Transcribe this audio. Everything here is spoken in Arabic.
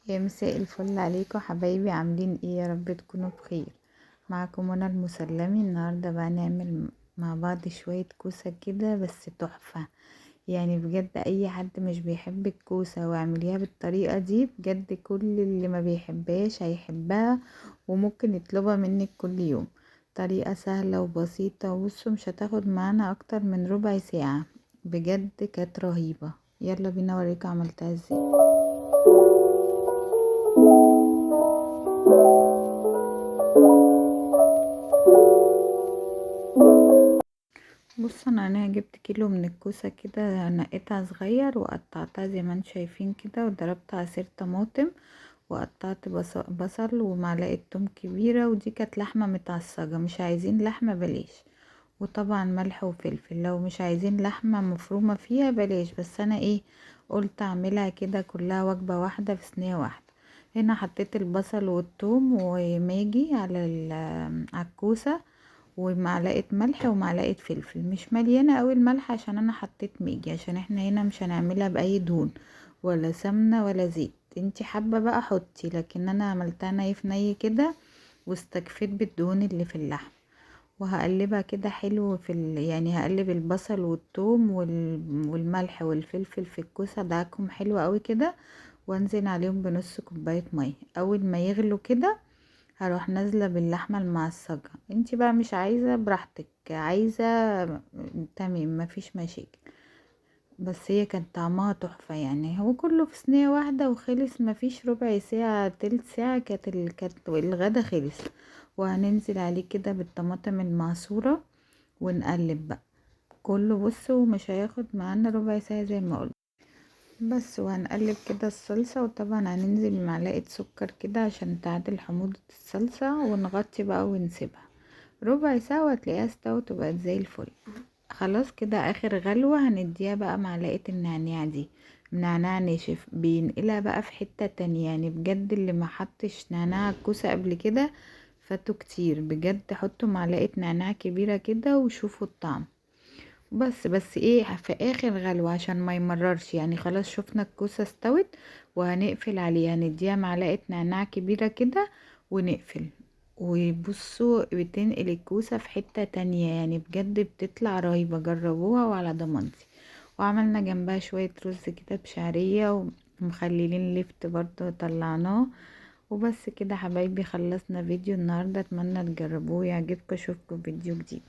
يا مساء الفل عليكم حبايبي، عاملين ايه؟ يا رب تكونوا بخير. معكم انا المسلمي. النهارده بقى نعمل مع بعض شويه كوسه كده بس تحفه. يعني بجد اي حد مش بيحب الكوسه واعمليها بالطريقه دي، بجد كل اللي ما بيحبهاش هيحبها، وممكن يطلبها منك كل يوم. طريقه سهله وبسيطه، وبصوا مش هتاخد معانا اكتر من ربع ساعه. بجد كانت رهيبه. يلا بينا اوريكم عملتها ازاي. بص انا جبت كيلو من الكوسه كده، نقيتها صغير وقطعتها زي ما انتم شايفين كده، وضربت عصير طماطم، وقطعت بصل ومعلقه توم كبيره. ودي كانت لحمه متعصجه، مش عايزين لحمه بلاش. وطبعا ملح وفلفل. لو مش عايزين لحمه مفرومه فيها بلاش، بس انا قلت اعملها كده كلها وجبه واحده في صينيه واحده. هنا حطيت البصل والثوم وماجي على الكوسه، ومعلقه ملح ومعلقه فلفل. مش مليانه قوي الملح عشان انا حطيت ميجي، عشان احنا هنا مش هنعملها باي دهون ولا سمنه ولا زيت. انتي حابه بقى حطي، لكن انا عملتها ني في ني كده واستكفيت بالدهون اللي في اللحم. وهقلبها كده حلو يعني هقلب البصل والثوم والملح والفلفل في الكوسه، دعكم حلو قوي كده. وانزل عليهم بنص كوبايه ميه. اول ما يغلوا كده هروح نازله باللحمه المعصجه. انتي بقى مش عايزه براحتك، عايزه تمام مفيش مشاكل. بس هي كان طعمها تحفه، يعني هو كله في صينيه واحده وخلص، مفيش ربع ساعه تلت ساعه كانت الغدا خلص. وهننزل عليه كده بالطماطم المعصوره ونقلب بقى كله. بصوا مش هياخد معانا ربع ساعه زي ما قلت. بس وهنقلب كده الصلصة، وطبعا هننزل بمعلقة سكر كده عشان تعادل حموضة الصلصة، ونغطي بقى ونسيبها ربع ساعة وهتلاقيها استوت وبقت زي الفل. خلاص كده اخر غلوة هنديها بقى معلقة النعناع دي. نعناع ناشف بينقلها بقى في حتة تانية. يعني بجد اللي ما حطش نعناع على الكوسة قبل كده فاتوا كتير. بجد حطوا معلقة نعناع كبيرة كده وشوفوا الطعم. بس في اخر غلوة عشان ما يمررش. يعني خلاص شفنا الكوسة استوت وهنقفل عليها، نديها معلقة نعناع كبيرة كده ونقفل. وبصوا بتنقل الكوسة في حتة تانية، يعني بجد بتطلع رهيبة. جربوها وعلى ضمانتي. وعملنا جنبها شوية رز كده بشعرية ومخللين لفت برضو طلعناه. وبس كده حبايبي، خلصنا فيديو النهاردة. اتمنى تجربوه يعجبكم. اشوفكم فيديو جديد.